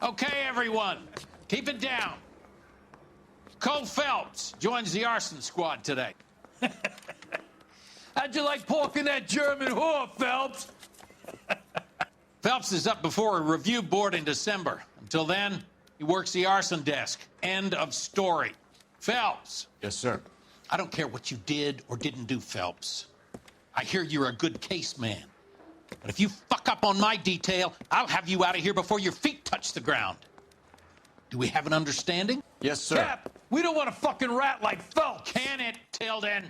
Okay, everyone, keep it down. Cole Phelps joins the arson squad today. How'd you like porking that German whore, Phelps? Phelps is up before a review board in December. Until then, he works the arson desk. End of story. Phelps. Yes, sir. I don't care what you did or didn't do, Phelps. I hear you're a good case man. But if you fuck up on my detail, I'll have you out of here before your feet touch the ground. Do we have an understanding? Yes, sir. Cap, we don't want a fucking rat like Phelps. Can it, Tilden?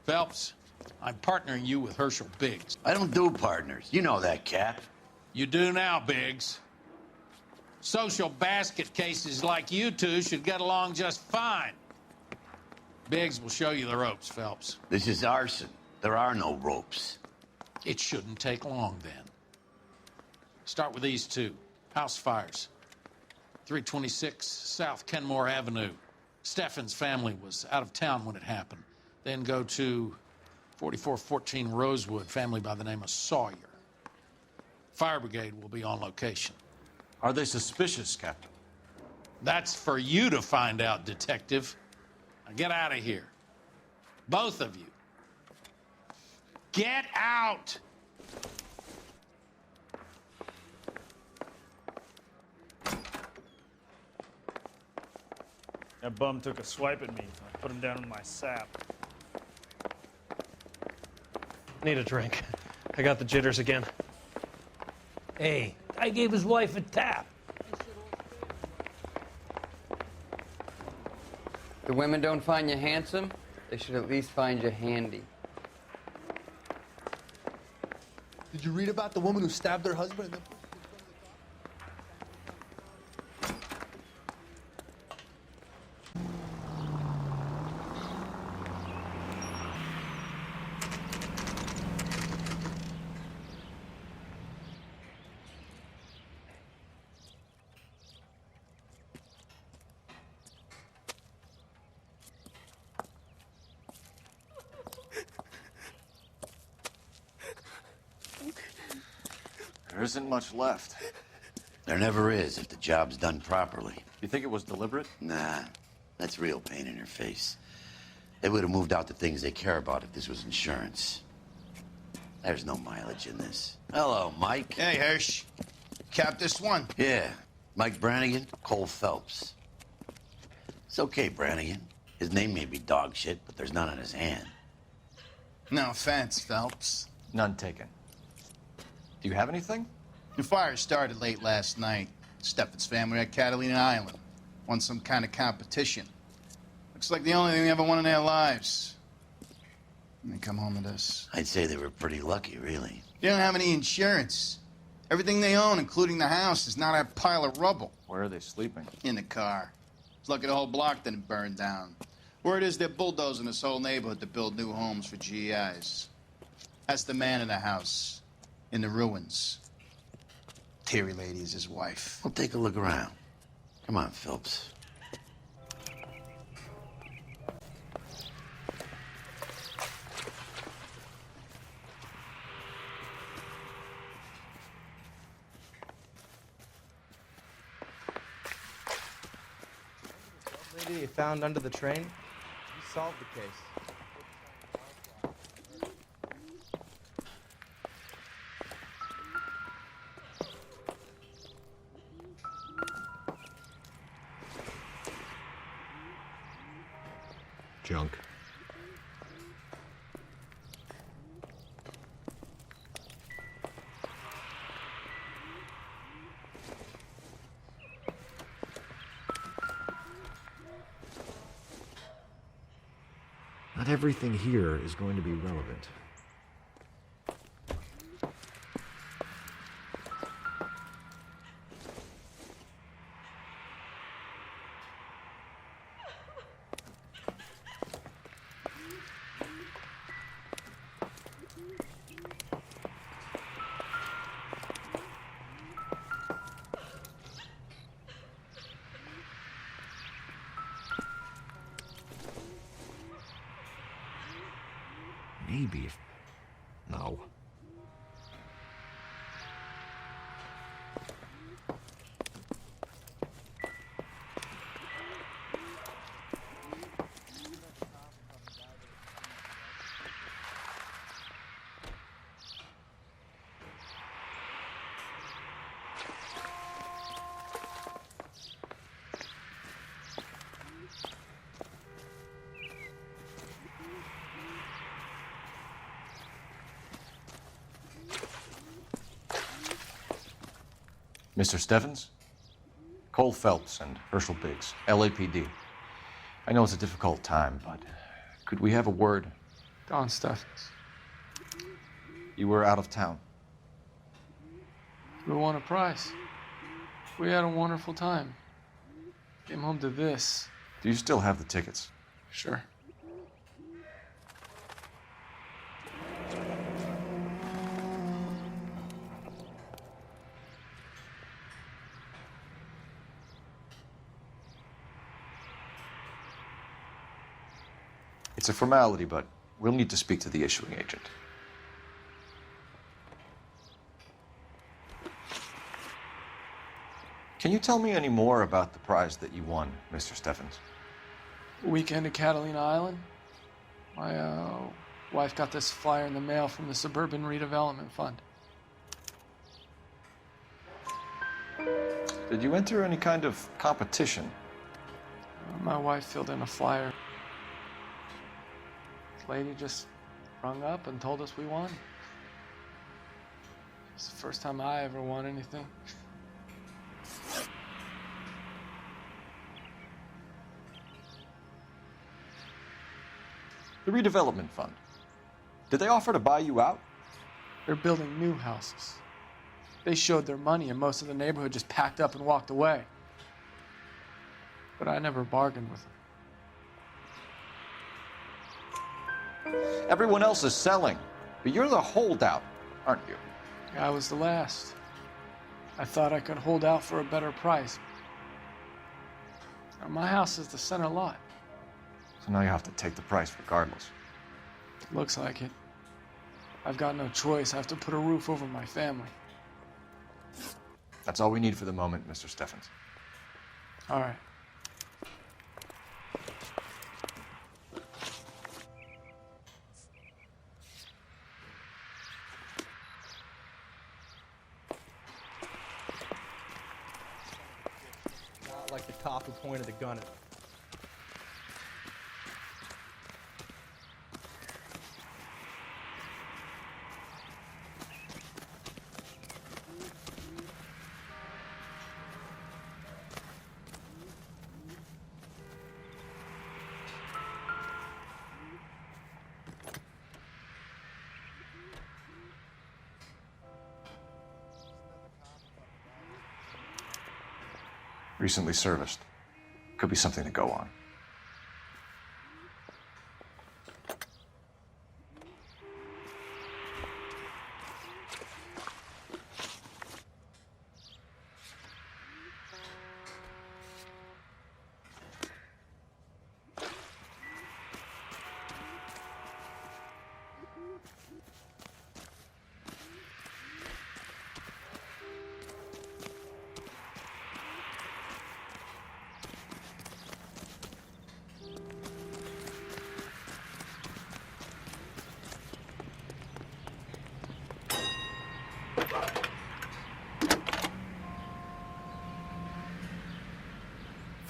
Phelps, I'm partnering you with Herschel Biggs. I don't do partners. You know that, Cap. You do now, Biggs. Social basket cases like you two should get along just fine. Biggs will show you the ropes, Phelps. This is arson. There are no ropes. It shouldn't take long, then. Start with these two. House fires. 326 South Kenmore Avenue. Steffen's family was out of town when it happened. Then go to 4414 Rosewood, family by the name of Sawyer. Fire brigade will be on location. Are they suspicious, Captain? That's for you to find out, Detective. Now get out of here. Both of you. Get out! That bum took a swipe at me. I put him down in my sap. Need a drink. I got the jitters again. Hey, I gave his wife a tap. The women don't find you handsome, they should at least find you handy. Did you read about the woman who stabbed her husband and then... There isn't much left. There never is if the job's done properly. You think it was deliberate? Nah, that's real pain in her face. They would have moved out the things they care about if this was insurance. There's no mileage in this. Hello, Mike. Hey, Hirsch. Cap this one. Yeah, Mike Brannigan, Cole Phelps. It's okay, Brannigan. His name may be dog shit, but there's none on his hand. No offense, Phelps. None taken. Do you have anything? The fire started late last night. Steffen's family at Catalina Island. Won some kind of competition. Looks like the only thing they ever won in their lives. And they come home to this. I'd say they were pretty lucky, really. They don't have any insurance. Everything they own, including the house, is not a pile of rubble. Where are they sleeping? In the car. It's lucky the whole block didn't burn down. Word is they're bulldozing this whole neighborhood to build new homes for GIs. That's the man in the house. In the ruins. Terry Lady is his wife. We'll take a look around. Come on, Phelps. Lady you found under the train? You solved the case. Junk. Not everything here is going to be relevant. Maybe if... No. Mr. Stevens? Cole Phelps and Herschel Biggs, LAPD. I know it's a difficult time, but could we have a word? Don Steffens. You were out of town. We won a prize. We had a wonderful time. Came home to this. Do you still have the tickets? Sure. It's a formality, but we'll need to speak to the issuing agent. Can you tell me any more about the prize that you won, Mr. Steffens? Weekend at Catalina Island. My wife got this flyer in the mail from the Suburban Redevelopment Fund. Did you enter any kind of competition? My wife filled in a flyer. This lady just rung up and told us we won. It's the first time I ever won anything. The redevelopment fund. Did they offer to buy you out? They're building new houses. They showed their money and most of the neighborhood just packed up and walked away. But I never bargained with them. Everyone else is selling, but you're the holdout, aren't you? I was the last. I thought I could hold out for a better price. Now, my house is the center lot. So now you have to take the price regardless. Looks like it. I've got no choice. I have to put a roof over my family. That's all we need for the moment, Mr. Steffens. All right. Not like the cop who pointed the gun at me. Recently serviced. Could be something to go on.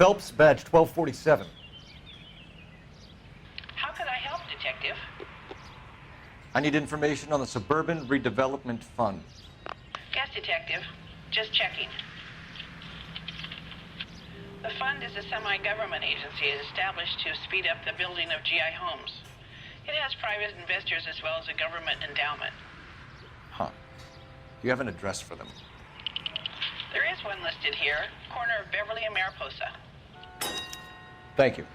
Phelps, badge 1247. How can I help, Detective? I need information on the Suburban Redevelopment Fund. Yes, Detective. Just checking. The fund is a semi-government agency established to speed up the building of GI homes. It has private investors as well as a government endowment. Huh. Do you have an address for them? There is one listed here, corner of Beverly and Mariposa. Thank you.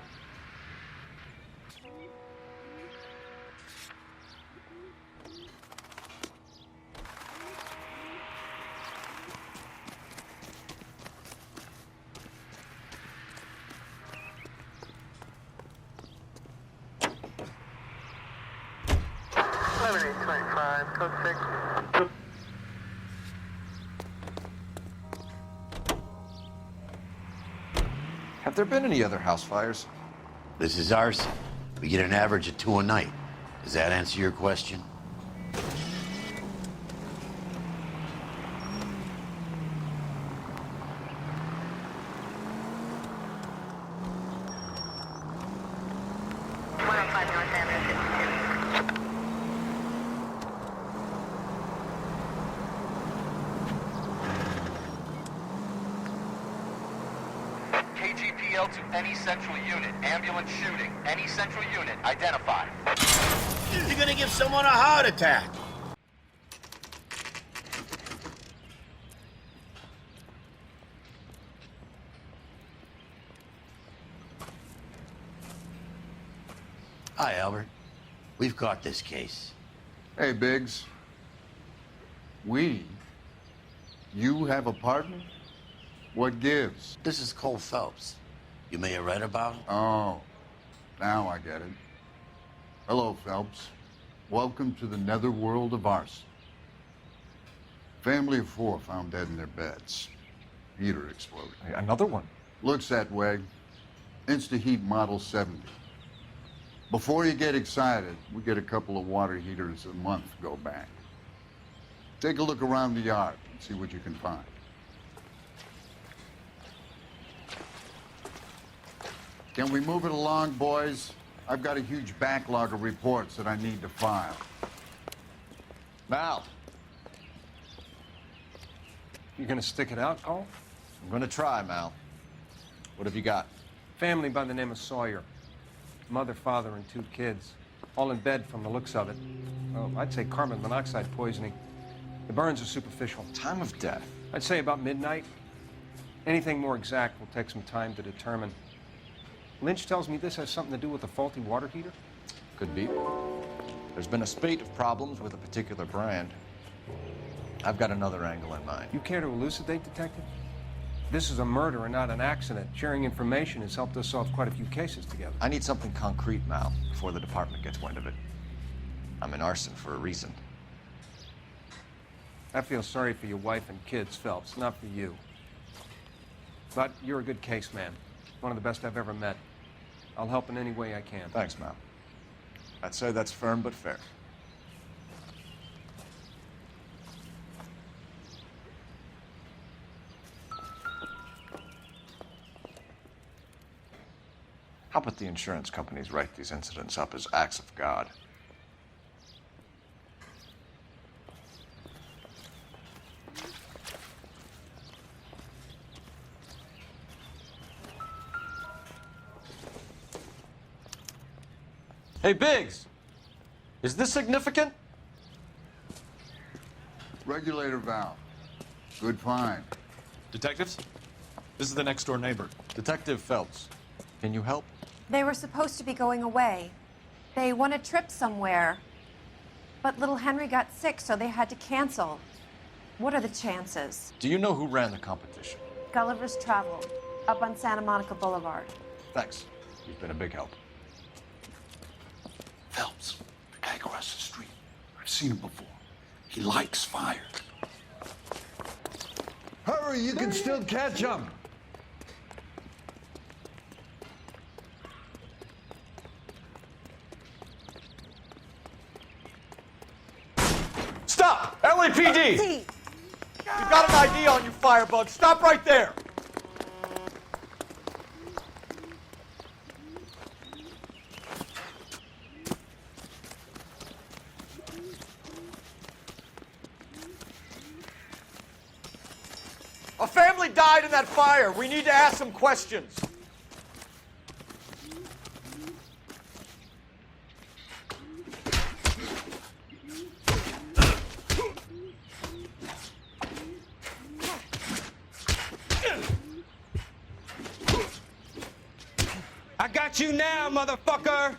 Have there been any other house fires? This is arson. We get an average of 2 a night. Does that answer your question? ETL to any central unit. Ambulance shooting. Any central unit. Identify. You're gonna give someone a heart attack. Hi, Albert. We've caught this case. Hey, Biggs. You have a partner? What gives? This is Cole Phelps. You may have read about him. Oh, now I get it. Hello, Phelps. Welcome to the netherworld of arson. Family of 4 found dead in their beds. Heater exploded. Hey, another one? Looks that way. Insta-Heat Model 70. Before you get excited, we get a couple of water heaters a month go back. Take a look around the yard and see what you can find. Can we move it along, boys? I've got a huge backlog of reports that I need to file. Mal, You gonna stick it out, Cole? I'm gonna try, Mal. What have you got? Family by the name of Sawyer. Mother, father, and 2 kids. All in bed from the looks of it. Well, I'd say carbon monoxide poisoning. The burns are superficial. Time of death? I'd say about midnight. Anything more exact will take some time to determine. Lynch tells me this has something to do with a faulty water heater? Could be. There's been a spate of problems with a particular brand. I've got another angle in mind. You care to elucidate, Detective? This is a murder and not an accident. Sharing information has helped us solve quite a few cases together. I need something concrete, Mal, before the department gets wind of it. I'm in arson for a reason. I feel sorry for your wife and kids, Phelps, not for you. But you're a good case man. One of the best I've ever met. I'll help in any way I can. Thanks, Mal. I'd say that's firm but fair. How about the insurance companies write these incidents up as acts of God? Hey, Biggs! Is this significant? Regulator valve. Good find. Detectives? This is the next door neighbor. Detective Phelps. Can you help? They were supposed to be going away. They won a trip somewhere. But little Henry got sick, so they had to cancel. What are the chances? Do you know who ran the competition? Gulliver's Travel, up on Santa Monica Boulevard. Thanks. You've been a big help. Phelps, the guy across the street. I've seen him before. He likes fire. Hurry, you can still catch him. Stop! LAPD! You've got an ID on you, firebug. Stop right there! A family died in that fire. We need to ask some questions. I got you now, motherfucker!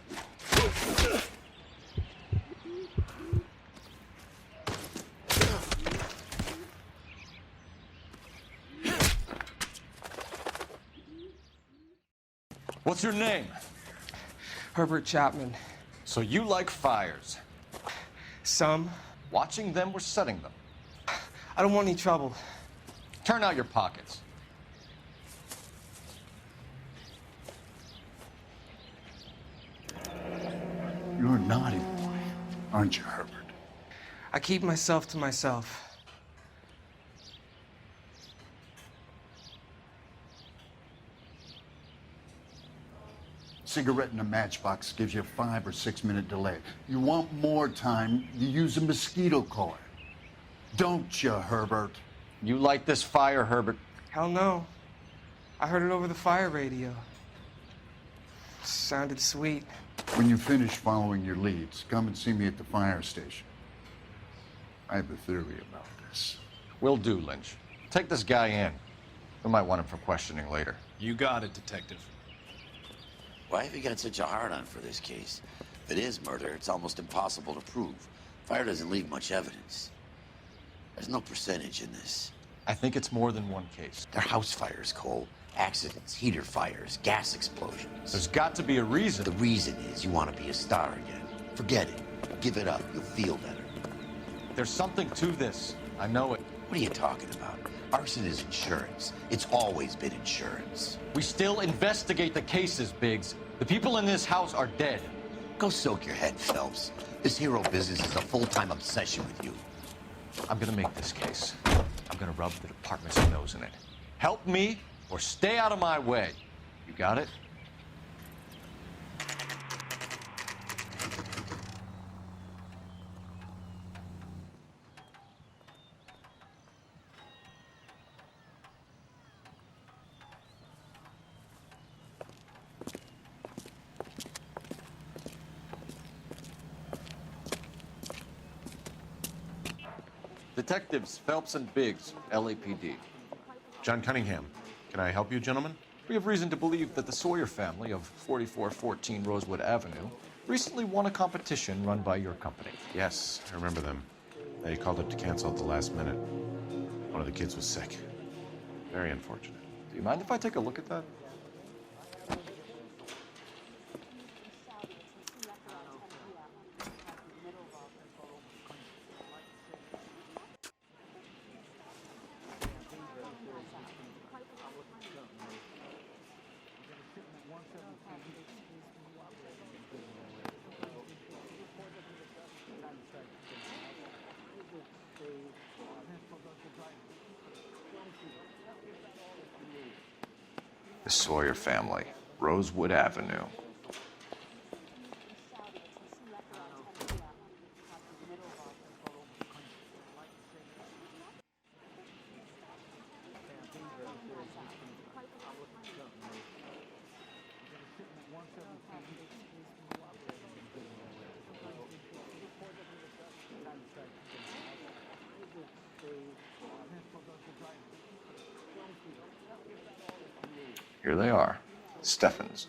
What's your name? Herbert Chapman. So you like fires? Some. Watching them or setting them? I don't want any trouble. Turn out your pockets. You're a naughty boy, aren't you, Herbert? I keep myself to myself. Cigarette in a matchbox gives you a 5 or 6 minute delay. You want more time, you use a mosquito coil. Don't you, Herbert? You light this fire, Herbert? Hell no. I heard it over the fire radio. Sounded sweet. When you finish following your leads, come and see me at the fire station. I have a theory about this. Will do, Lynch. Take this guy in. We might want him for questioning later. You got it, Detective. Why have you got such a hard-on for this case? If it is murder, it's almost impossible to prove. Fire doesn't leave much evidence. There's no percentage in this. I think it's more than one case. They're house fires, Cole. Accidents, heater fires, gas explosions. There's got to be a reason. The reason is you want to be a star again. Forget it. Give it up. You'll feel better. There's something to this. I know it. What are you talking about? Arson is insurance. It's always been insurance. We still investigate the cases, Biggs. The people in this house are dead. Go soak your head, Phelps. This hero business is a full-time obsession with you. I'm gonna make this case. I'm gonna rub the department's nose in it. Help me or stay out of my way. You got it? Detectives Phelps and Biggs, LAPD. John Cunningham. Can I help you, gentlemen? We have reason to believe that the Sawyer family of 4414 Rosewood Avenue recently won a competition run by your company. Yes, I remember them. They called up to cancel at the last minute. One of the kids was sick. Very unfortunate. Do you mind if I take a look at that? The Sawyer family, Rosewood Avenue. Here they are, Steffens.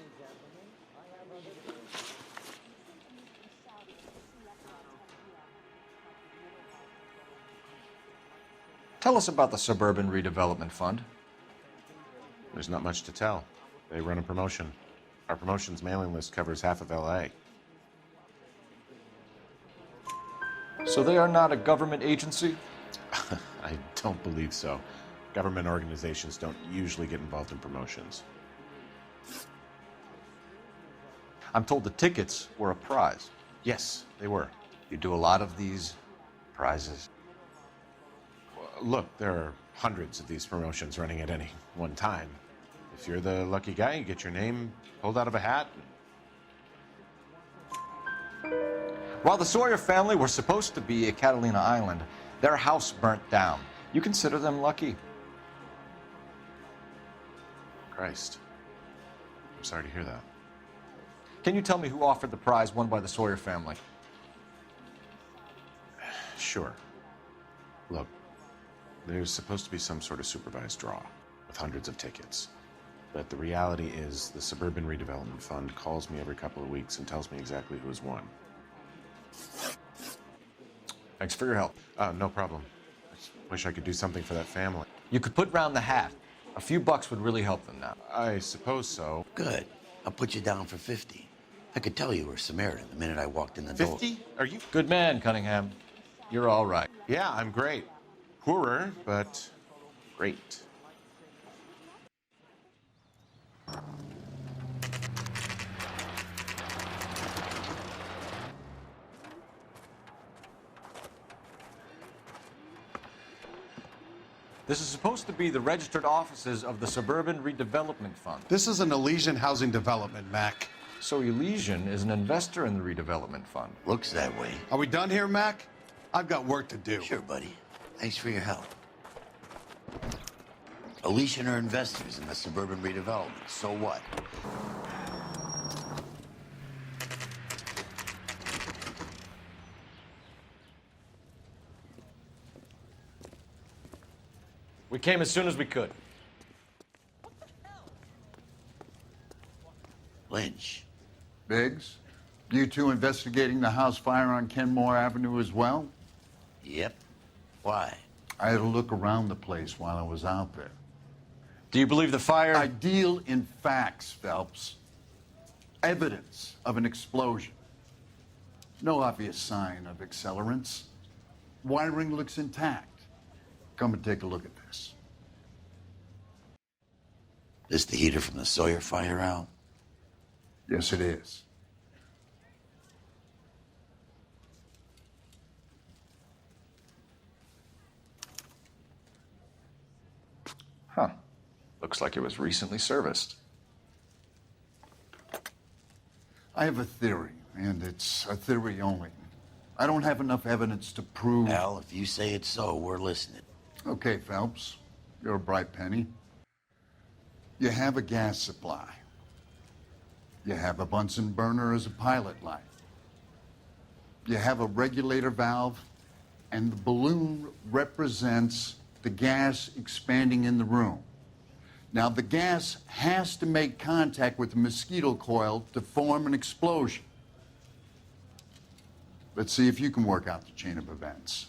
Tell us about the Suburban Redevelopment Fund. There's not much to tell. They run a promotion. Our promotion's mailing list covers half of LA. So they are not a government agency? I don't believe so. Government organizations don't usually get involved in promotions. I'm told the tickets were a prize. Yes, they were. You do a lot of these prizes? Look, there are hundreds of these promotions running at any one time. If you're the lucky guy, you get your name pulled out of a hat. While the Sawyer family were supposed to be at Catalina Island, their house burnt down. You consider them lucky? Christ. I'm sorry to hear that. Can you tell me who offered the prize won by the Sawyer family? Sure. Look, there's supposed to be some sort of supervised draw with hundreds of tickets. But the reality is the Suburban Redevelopment Fund calls me every couple of weeks and tells me exactly who has won. Thanks for your help. No problem. I just wish I could do something for that family. You could put round the hat. A few bucks would really help them now. I suppose so. Good. I'll put you down for 50. I could tell you were a Samaritan the minute I walked in the door. 50? Are you? Good man, Cunningham. You're all right. Yeah, I'm great. Poorer, but great. This is supposed to be the registered offices of the Suburban Redevelopment Fund. This is an Elysian housing development, Mac. So Elysian is an investor in the redevelopment fund. Looks that way. Are we done here, Mac? I've got work to do. Sure, buddy. Thanks for your help. Alicia and her investors in the suburban redevelopment. So what? We came as soon as we could. Lynch. Biggs, you two investigating the house fire on Kenmore Avenue as well? Yep. Why? I had a look around the place while I was out there. Do you believe the fire? I deal in facts, Phelps. Evidence of an explosion. No obvious sign of accelerants. Wiring looks intact. Come and take a look at this. This the heater from the Sawyer fire, Al? Yes, it is. Huh. Looks like it was recently serviced. I have a theory, and it's a theory only. I don't have enough evidence to prove... Al, if you say it's so, we're listening. Okay, Phelps. You're a bright penny. You have a gas supply. You have a Bunsen burner as a pilot light. You have a regulator valve, and the balloon represents the gas expanding in the room. Now, the gas has to make contact with the mosquito coil to form an explosion. Let's see if you can work out the chain of events.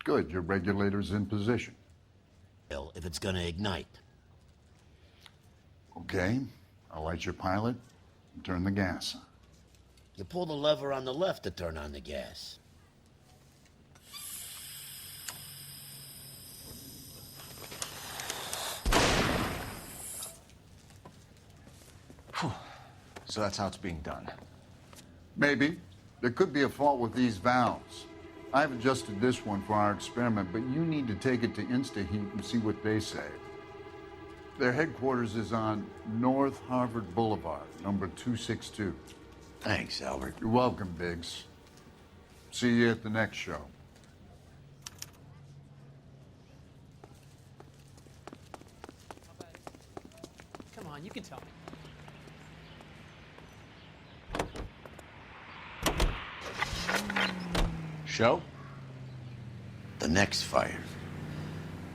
Good, your regulator's in position. If it's gonna ignite. Okay, I'll light your pilot and turn the gas on. You pull the lever on the left to turn on the gas. So that's how it's being done. Maybe. There could be a fault with these valves. I've adjusted this one for our experiment, but you need to take it to InstaHeat and see what they say. Their headquarters is on North Harvard Boulevard, number 262. Thanks, Albert. You're welcome, Biggs. See you at the next show. Come on, you can tell me. Show? The next fire.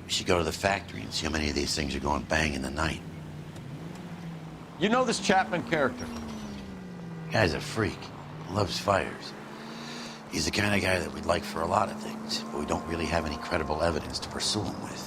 We should go to the factory and see how many of these things are going bang in the night. You know this Chapman character? Guy's a freak. Loves fires. He's the kind of guy that we'd like for a lot of things, but we don't really have any credible evidence to pursue him with.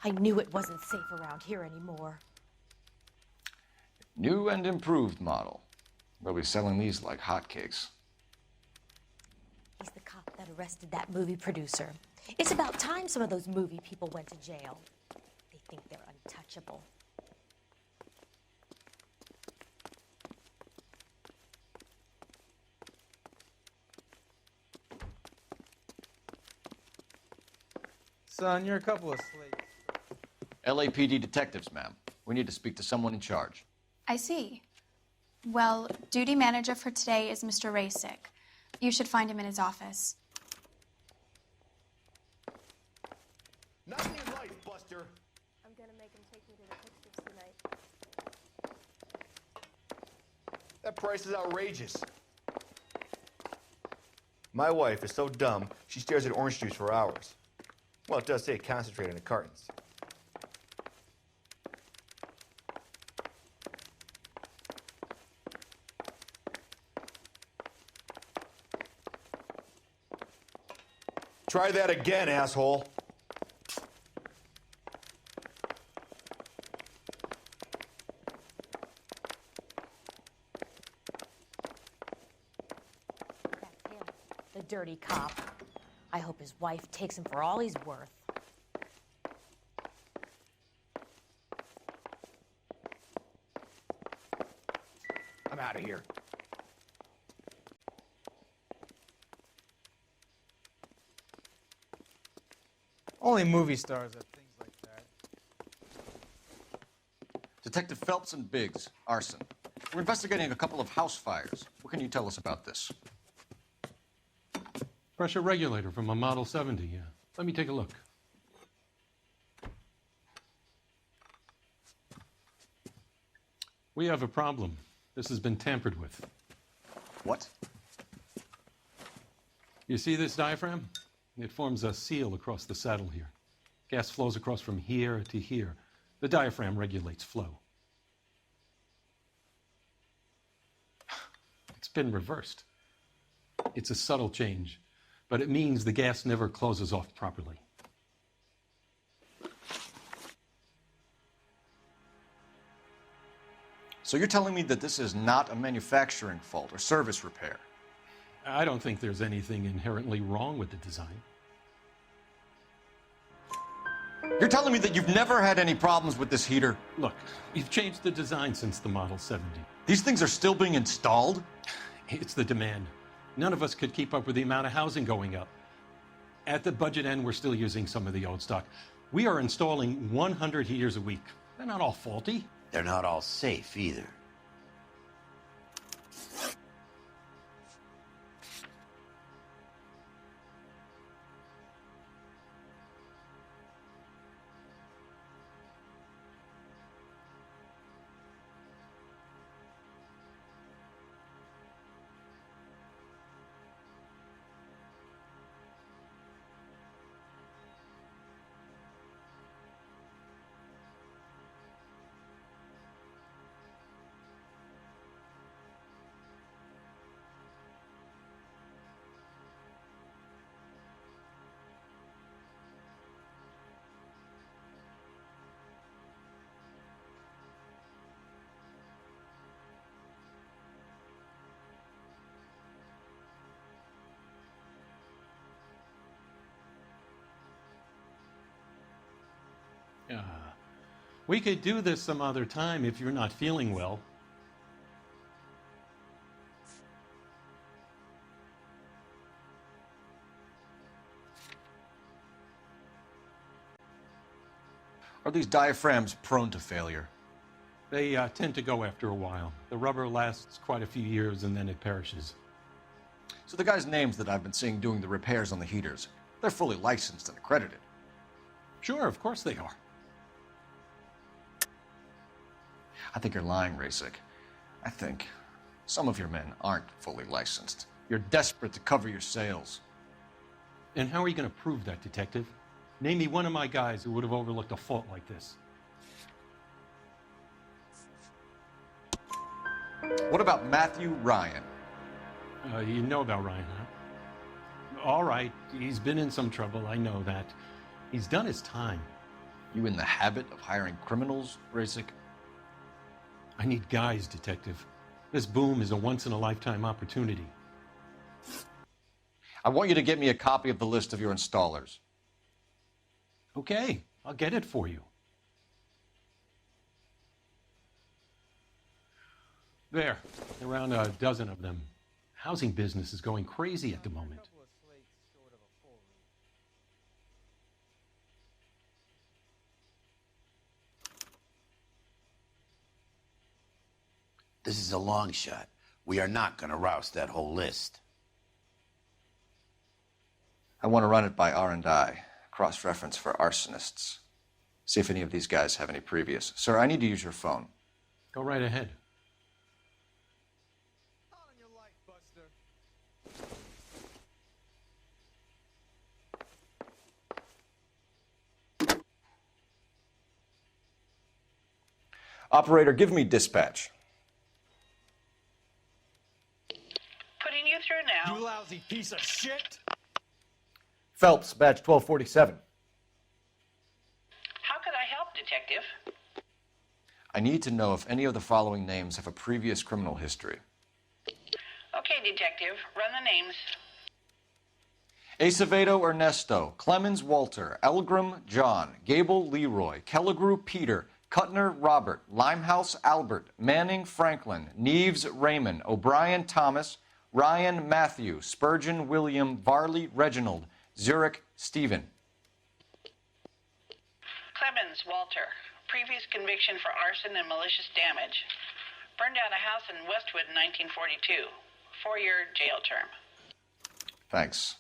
I knew it wasn't safe around here anymore. New and improved model. They'll be selling these like hotcakes. He's the cop that arrested that movie producer. It's about time some of those movie people went to jail. They think they're untouchable. son. You're a couple of slates. LAPD detectives, ma'am. We need to speak to someone in charge. I see. Well, duty manager for today is Mr. Rasick. You should find him in his office. Nothing in life, Buster. I'm gonna make him take me to the pictures tonight. That price is outrageous. My wife is so dumb, she stares at orange juice for hours. Well, it does say concentrate in the cartons. Try that again, asshole. The dirty cop. I hope his wife takes him for all he's worth. I'm out of here. Only movie stars have things like that. Detective Phelps and Biggs, arson. We're investigating a couple of house fires. What can you tell us about this? Pressure regulator from a Model 70, yeah. Let me take a look. We have a problem. This has been tampered with. What? You see this diaphragm? It forms a seal across the saddle here. Gas flows across from here to here. The diaphragm regulates flow. It's been reversed. It's a subtle change, but it means the gas never closes off properly. So you're telling me that this is not a manufacturing fault or service repair? I don't think there's anything inherently wrong with the design. You're telling me that you've never had any problems with this heater? Look, we've changed the design since the Model 70. These things are still being installed? It's the demand. None of us could keep up with the amount of housing going up. At the budget end, we're still using some of the old stock. We are installing 100 heaters a week. They're not all faulty. They're not all safe either. We could do this some other time if you're not feeling well. Are these diaphragms prone to failure? They tend to go after a while. The rubber lasts quite a few years and then it perishes. So the guys' names that I've been seeing doing the repairs on the heaters, they're fully licensed and accredited. Sure, of course they are. I think you're lying, Rasick. I think some of your men aren't fully licensed. You're desperate to cover your sales. And how are you going to prove that, Detective? Name me one of my guys who would have overlooked a fault like this. What about Matthew Ryan? You know about Ryan, huh? All right, he's been in some trouble, I know that. He's done his time. You in the habit of hiring criminals, Rasick? I need guys, Detective. This boom is a once-in-a-lifetime opportunity. I want you to get me a copy of the list of your installers. Okay, I'll get it for you. There, around a dozen of them. Housing business is going crazy at the moment. This is a long shot. We are not going to rouse that whole list. I want to run it by R&I, cross-reference for arsonists. See if any of these guys have any previous. Sir, I need to use your phone. Go right ahead. Operator, give me dispatch. Putting you through now. You lousy piece of shit! Phelps, badge 1247. How could I help, Detective? I need to know if any of the following names have a previous criminal history. Okay, Detective. Run the names. Acevedo Ernesto, Clemens Walter, Elgram John, Gable Leroy, Kelligrew Peter, Kuttner Robert, Limehouse Albert, Manning Franklin, Neves Raymond, O'Brien Thomas, Ryan Matthew, Spurgeon William, Varley Reginald, Zurich Stephen. Clemens Walter. Previous conviction for arson and malicious damage. Burned down a house in Westwood in 1942. 4-year jail term. Thanks.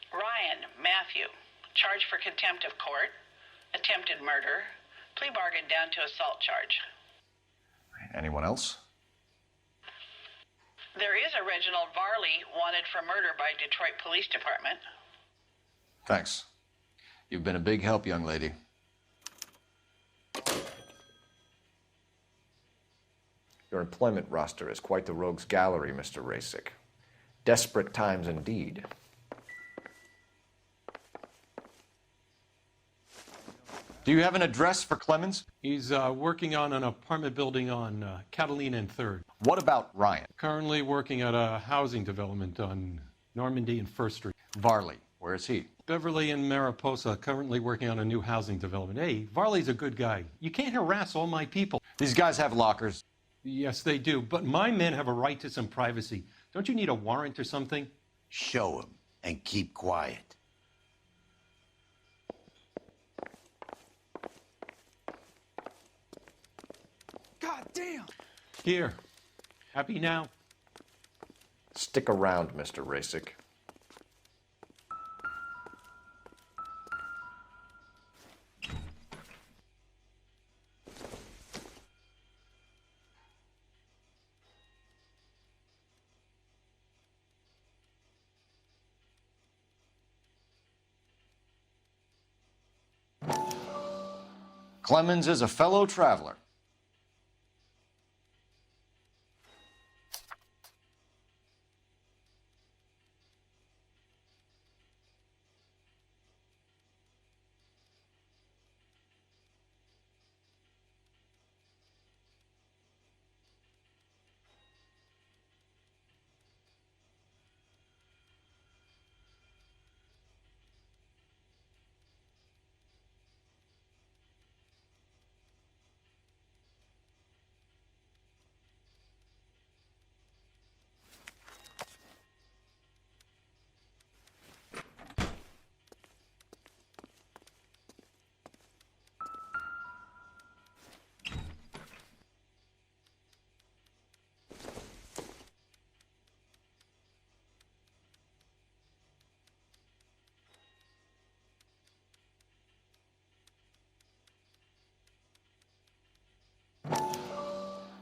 Ryan Matthew. Charged for contempt of court. Attempted murder. Plea bargain down to assault charge. Anyone else? There is a Reginald Varley wanted for murder by Detroit Police Department. Thanks. You've been a big help, young lady. Your employment roster is quite the rogues gallery, Mr. Rasick. Desperate times indeed. Do you have an address for Clemens? He's working on an apartment building on Catalina and 3rd. What about Ryan? Currently working at a housing development on Normandy and 1st Street. Varley, where is he? Beverly and Mariposa, currently working on a new housing development. Hey, Varley's a good guy. You can't harass all my people. These guys have lockers. Yes, they do, but my men have a right to some privacy. Don't you need a warrant or something? Show him and keep quiet. God damn! Here. Happy now? Stick around, Mr. Rasick. Clemens is a fellow traveler.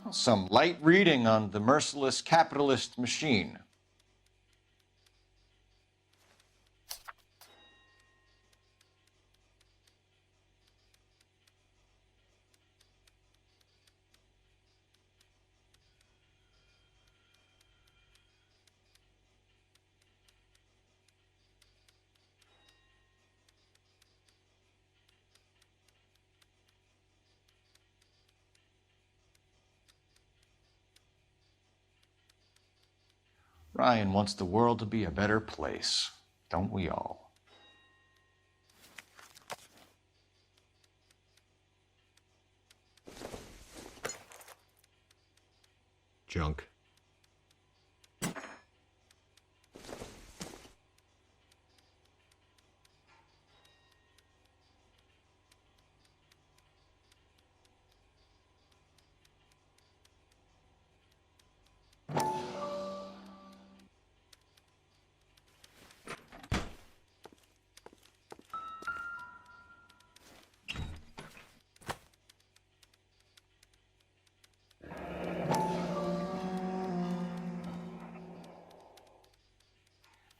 Some light reading on the merciless capitalist machine. Ryan wants the world to be a better place, don't we all? Junk.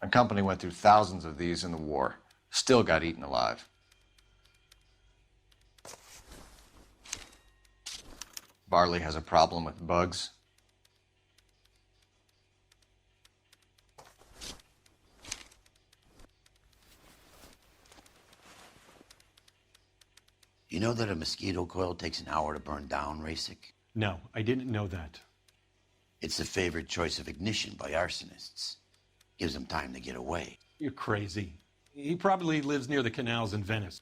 My company went through thousands of these in the war. Still got eaten alive. Varley has a problem with bugs. You know that a mosquito coil takes an hour to burn down, Rasic? No, I didn't know that. It's the favorite choice of ignition by arsonists. Gives them time to get away. You're crazy. He probably lives near the canals in Venice.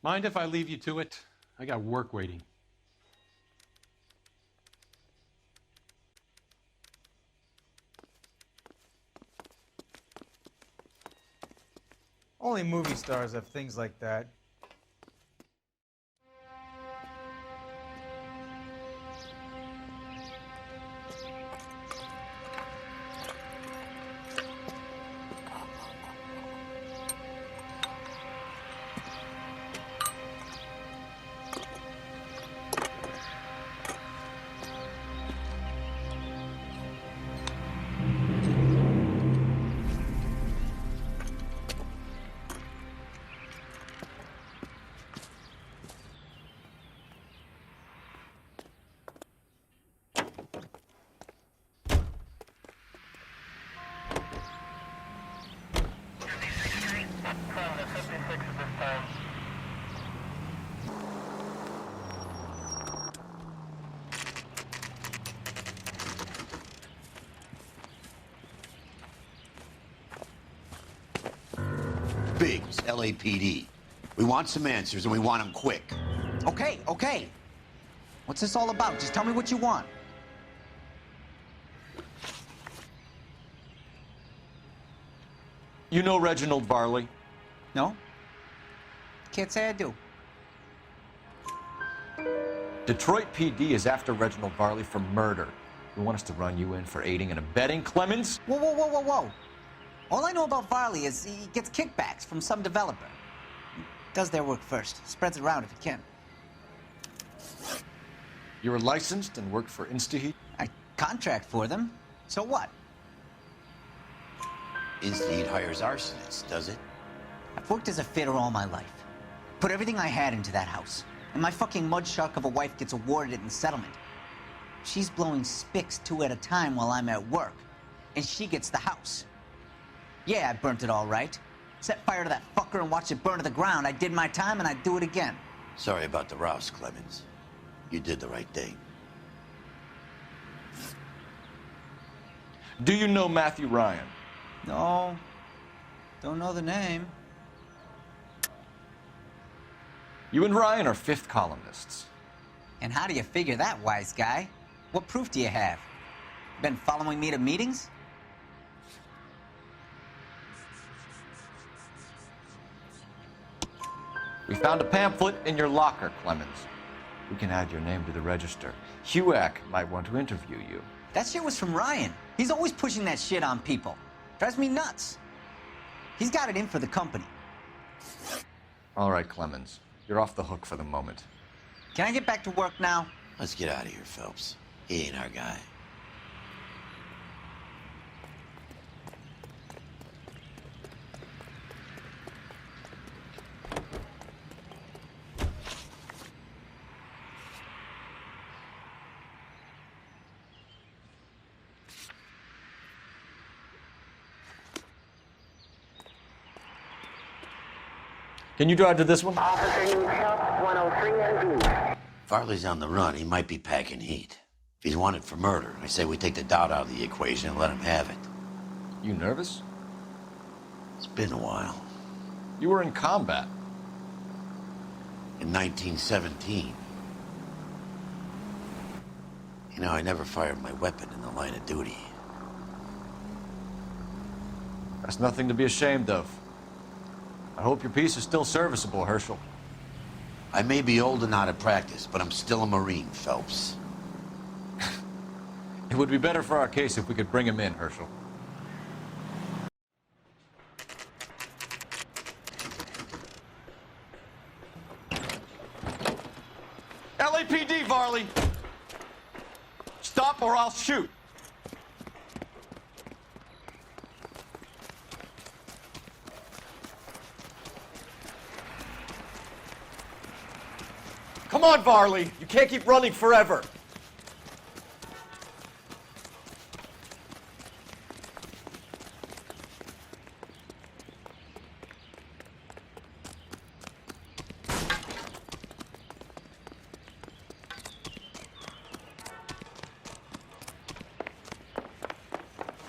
Mind if I leave you to it? I got work waiting. Only movie stars have things like that. Biggs, LAPD. We want some answers, and we want them quick. Okay, okay. What's this all about? Just tell me what you want. You know Reginald Varley? No? Can't say I do. Detroit PD is after Reginald Varley for murder. You want us to run you in for aiding and abetting Clemens? Whoa, whoa, whoa, whoa, whoa. All I know about Varley is he gets kickbacks from some developer. He does their work first, spreads it around if he can. You were licensed and worked for InstaHeat? I contract for them. So what? InstaHeat hires arsonists, does it? I've worked as a fitter all my life. Put everything I had into that house. And my fucking mud shark of a wife gets awarded it in settlement. She's blowing spics 2 at a time while I'm at work. And she gets the house. Yeah, I burnt it all right. Set fire to that fucker and watched it burn to the ground. I did my time and I'd do it again. Sorry about the rouse, Clemens. You did the right thing. Do you know Matthew Ryan? No. Don't know the name. You and Ryan are fifth columnists. And how do you figure that, wise guy? What proof do you have? Been following me to meetings? We found a pamphlet in your locker, Clemens. We can add your name to the register. HUAC might want to interview you. That shit was from Ryan. He's always pushing that shit on people. Drives me nuts. He's got it in for the company. All right, Clemens. You're off the hook for the moment. Can I get back to work now? Let's get out of here, Phelps. He ain't our guy. Can you drive to this one? Officer needs help, 103 and B. Farley's on the run. He might be packing heat. If he's wanted for murder, I say we take the doubt out of the equation and let him have it. You nervous? It's been a while. You were in combat. In 1917. You know, I never fired my weapon in the line of duty. That's nothing to be ashamed of. I hope your piece is still serviceable, Herschel. I may be old and out of practice, but I'm still a Marine, Phelps. It would be better for our case if we could bring him in, Herschel. LAPD, Varley! Stop or I'll shoot! Come on, Varley. You can't keep running forever.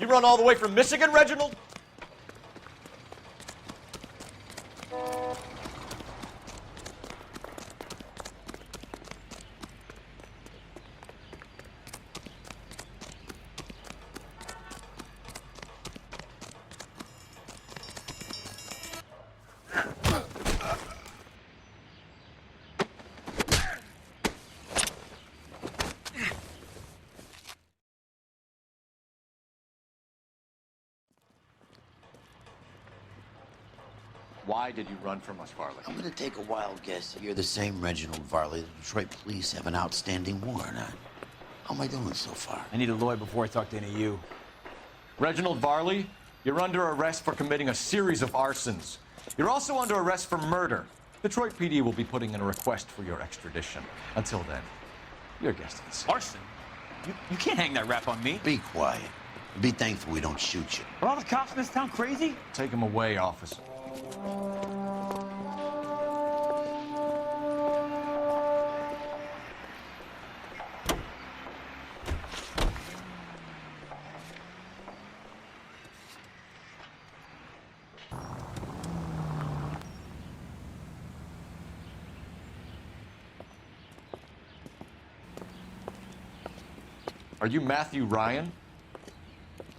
You run all the way from Michigan, Reginald? Why did you run from us, Varley? I'm gonna take a wild guess that you're the same Reginald Varley the Detroit police have an outstanding warrant on. How am I doing so far? I need a lawyer before I talk to any of you. Reginald Varley, you're under arrest for committing a series of arsons. You're also under arrest for murder. Detroit PD will be putting in a request for your extradition. Until then, your guest is. Arson? You can't hang that rap on me. Be quiet. Be thankful we don't shoot you. Are all the cops in this town crazy? Take him away, officer. Are you Matthew Ryan?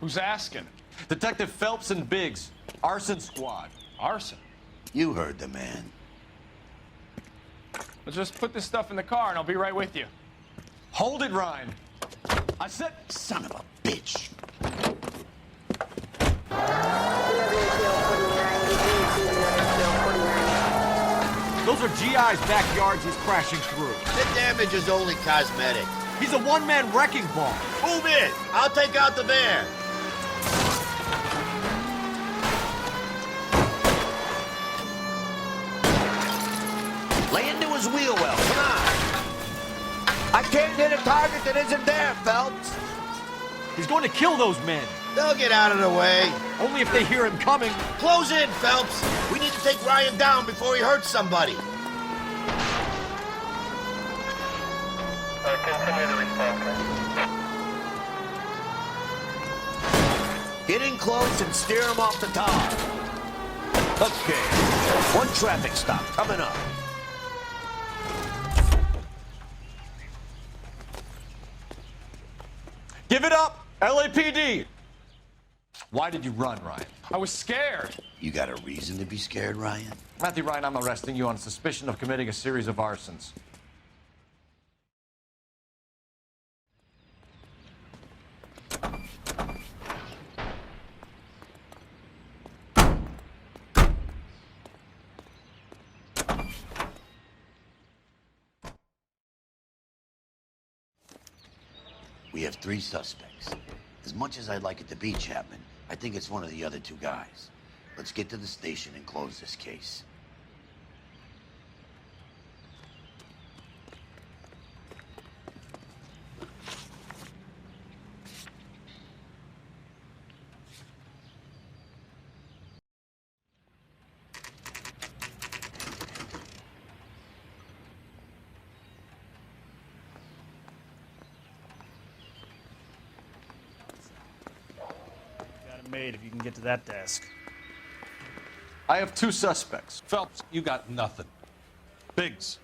Who's asking? Detective Phelps and Biggs, arson squad. Arson? You heard the man. Well, just put this stuff in the car and I'll be right with you. Hold it, Ryan. I said... Son of a bitch. Those are GI's backyards he's crashing through. The damage is only cosmetic. He's a one-man wrecking ball. Move in. I'll take out the van. Lay into his wheel well. Come on. I can't hit a target that isn't there, Phelps. He's going to kill those men. They'll get out of the way. Only if they hear him coming. Close in, Phelps. We need to take Ryan down before he hurts somebody. Continue to respond. Get in close and steer him off the tar. Okay. One traffic stop coming up. Give it up, LAPD! Why did you run, Ryan? I was scared. You got a reason to be scared, Ryan? Matthew Ryan, I'm arresting you on suspicion of committing a series of arsons. We have 3 suspects. As much as I'd like it to be Chapman, I think it's one of the other 2 guys. Let's get to the station and close this case. Made if you can get to that desk. I have 2 suspects. Phelps, you got nothing. Biggs,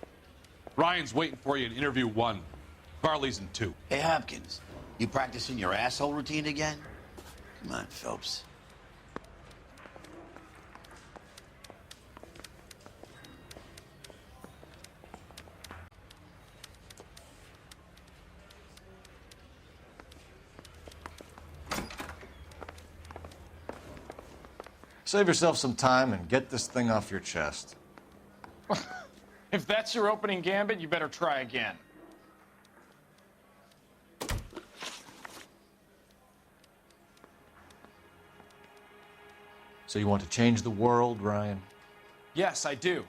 Ryan's waiting for you in interview 1. Varley's in 2. Hey, Hopkins, you practicing your asshole routine again? Come on, Phelps. Save yourself some time and get this thing off your chest. If that's your opening gambit, you better try again. So you want to change the world, Ryan? Yes, I do.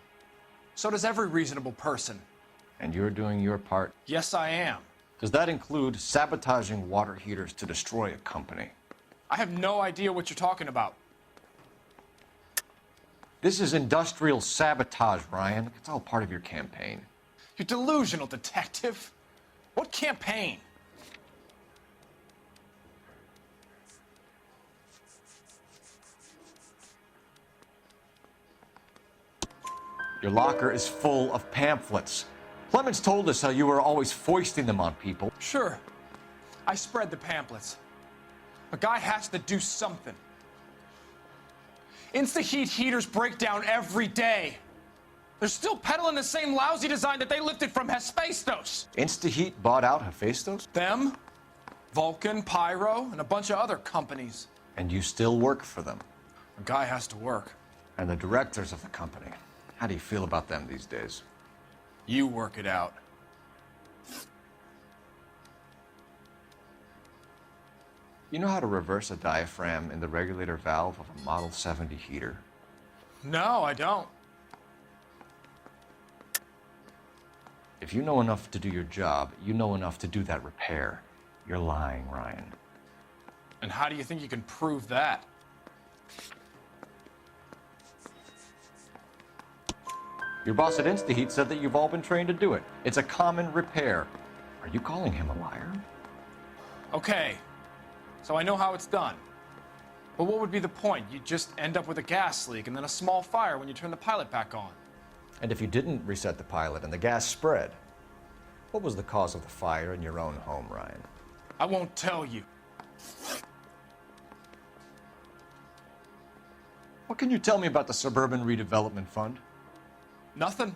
So does every reasonable person. And you're doing your part? Yes, I am. Does that include sabotaging water heaters to destroy a company? I have no idea what you're talking about. This is industrial sabotage, Ryan. It's all part of your campaign. You're delusional, detective. What campaign? Your locker is full of pamphlets. Clemens told us how you were always foisting them on people. Sure. I spread the pamphlets. A guy has to do something. Insta-heat heaters break down every day. They're still peddling the same lousy design that they lifted from Hephaestus. Insta-heat bought out Hephaestus? Them, Vulcan, Pyro, and a bunch of other companies. And you still work for them? A guy has to work. And the directors of the company. How do you feel about them these days? You work it out. You know how to reverse a diaphragm in the regulator valve of a Model 70 heater? No, I don't. If you know enough to do your job, you know enough to do that repair. You're lying, Ryan. And how do you think you can prove that? Your boss at InstaHeat said that you've all been trained to do it. It's a common repair. Are you calling him a liar? Okay, so I know how it's done. But what would be the point? You'd just end up with a gas leak and then a small fire when you turn the pilot back on. And if you didn't reset the pilot and the gas spread, what was the cause of the fire in your own home, Ryan? I won't tell you. What can you tell me about the Suburban Redevelopment Fund? Nothing.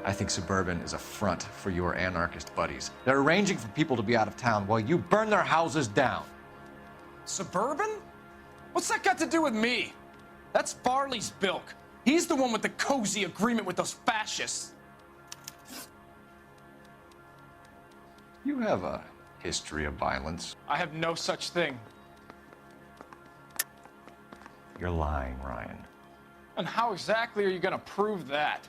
I think Suburban is a front for your anarchist buddies. They're arranging for people to be out of town while you burn their houses down. Suburban? What's that got to do with me? That's Farley's bilk. He's the one with the cozy agreement with those fascists. You have a history of violence. I have no such thing. You're lying, Ryan. And how exactly are you going to prove that?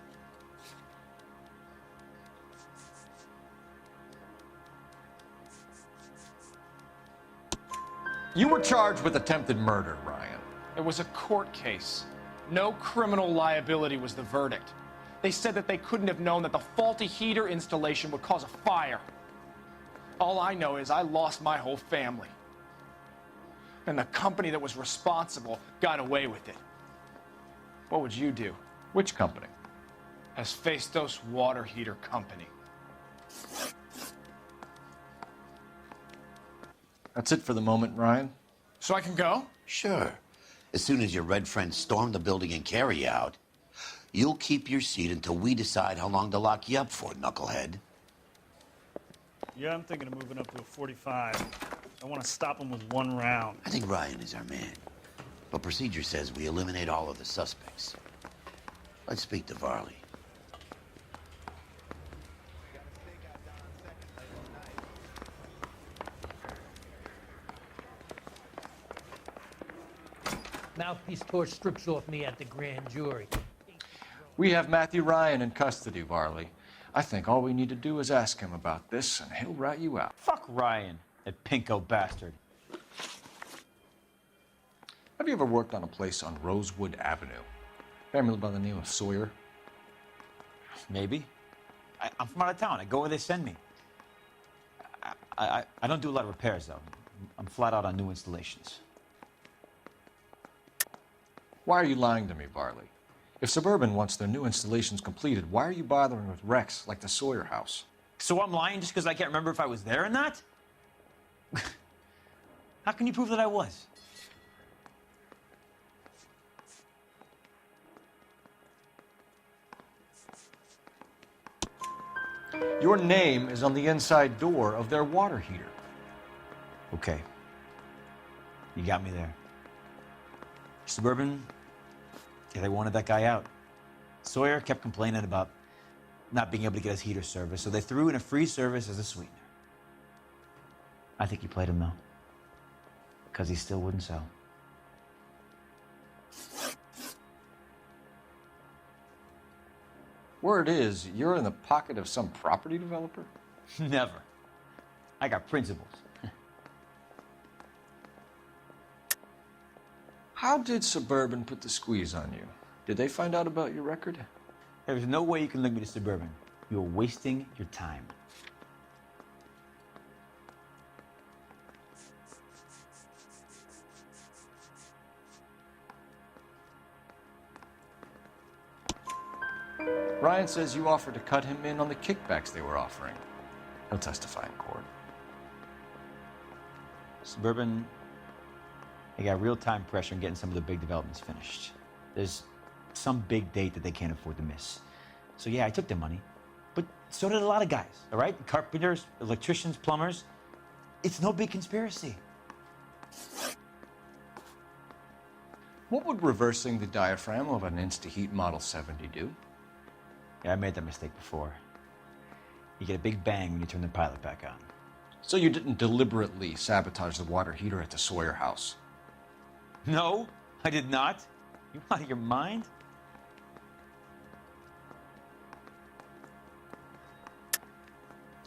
You were charged with attempted murder, Ryan. It was a court case. No criminal liability was the verdict. They said that they couldn't have known that the faulty heater installation would cause a fire. All I know is I lost my whole family. And the company that was responsible got away with it. What would you do? Which company? Hephaestus Water Heater Company. That's it for the moment, Ryan. So I can go? Sure. As soon as your red friends storm the building and carry you out, you'll keep your seat until we decide how long to lock you up for, knucklehead. Yeah, I'm thinking of moving up to a 45. I want to stop him with one round. I think Ryan is our man. But procedure says we eliminate all of the suspects. Let's speak to Varley. Mouthpiece tore strips off me at the grand jury. We have Matthew Ryan in custody, Varley. I think all we need to do is ask him about this, and he'll rat you out. Fuck Ryan, that pinko bastard. Have you ever worked on a place on Rosewood Avenue? Family by the name of Sawyer? Maybe. I'm from out of town. I go where they send me. I don't do a lot of repairs, though. I'm flat out on new installations. Why are you lying to me, Varley? If Suburban wants their new installations completed, why are you bothering with wrecks like the Sawyer house? So I'm lying just because I can't remember if I was there or not? How can you prove that I was? Your name is on the inside door of their water heater. Okay. You got me there. Suburban, yeah, they wanted that guy out. Sawyer kept complaining about not being able to get his heater service, so they threw in a free service as a sweetener. I think he played him, though, because he still wouldn't sell. Word is, you're in the pocket of some property developer? Never. I got principles. How did Suburban put the squeeze on you? Did they find out about your record? There's no way you can link me to Suburban. You're wasting your time. Ryan says you offered to cut him in on the kickbacks they were offering. He'll testify in court. Suburban, they got real-time pressure on getting some of the big developments finished. There's some big date that they can't afford to miss. So yeah, I took their money, but so did a lot of guys, all right? Carpenters, electricians, plumbers. It's no big conspiracy. What would reversing the diaphragm of an Instaheat Model 70 do? Yeah, I made that mistake before. You get a big bang when you turn the pilot back on. So you didn't deliberately sabotage the water heater at the Sawyer house? No, I did not. You out of your mind?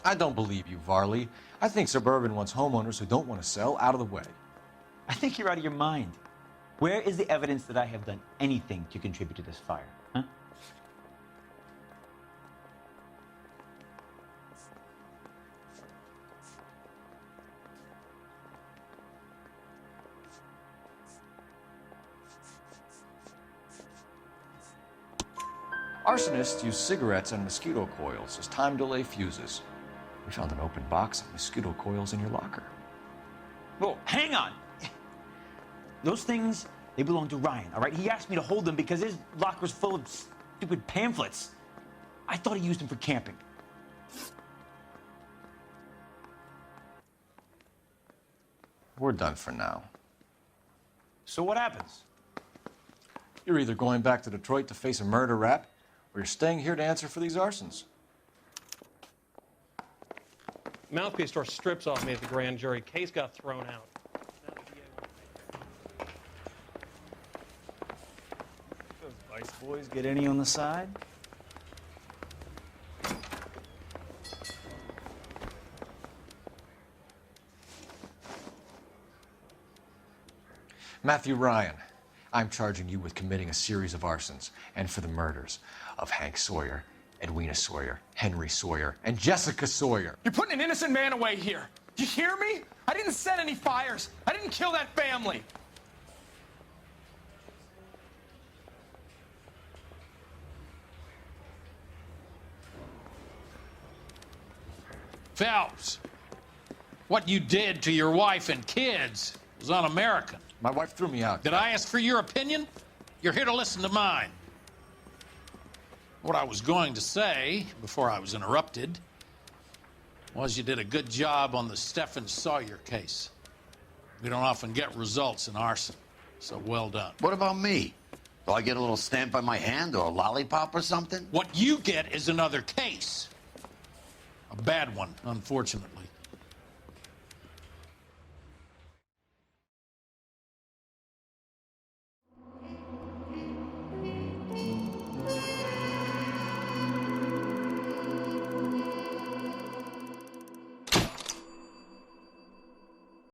I don't believe you, Varley. I think Suburban wants homeowners who don't want to sell out of the way. I think you're out of your mind. Where is the evidence that I have done anything to contribute to this fire? Huh? Arsonists use cigarettes and mosquito coils as time delay fuses. We found an open box of mosquito coils in your locker. Whoa, hang on. Those things, they belong to Ryan, all right? He asked me to hold them because his locker's full of stupid pamphlets. I thought he used them for camping. We're done for now. So what happens? You're either going back to Detroit to face a murder rap, or you're staying here to answer for these arsons. Mouthpiece tore strips off me at the grand jury. Case got thrown out. Those Vice boys get any on the side? Matthew Ryan, I'm charging you with committing a series of arsons and for the murders of Hank Sawyer, Edwina Sawyer, Henry Sawyer, and Jessica Sawyer. You're putting an innocent man away here. Do you hear me? I didn't set any fires. I didn't kill that family. Phelps, what you did to your wife and kids was un-American. My wife threw me out. Did I ask for your opinion? You're here to listen to mine. What I was going to say, before I was interrupted, was you did a good job on the Stephen Sawyer case. We don't often get results in arson, so well done. What about me? Do I get a little stamp on my hand or a lollipop or something? What you get is another case. A bad one, unfortunately.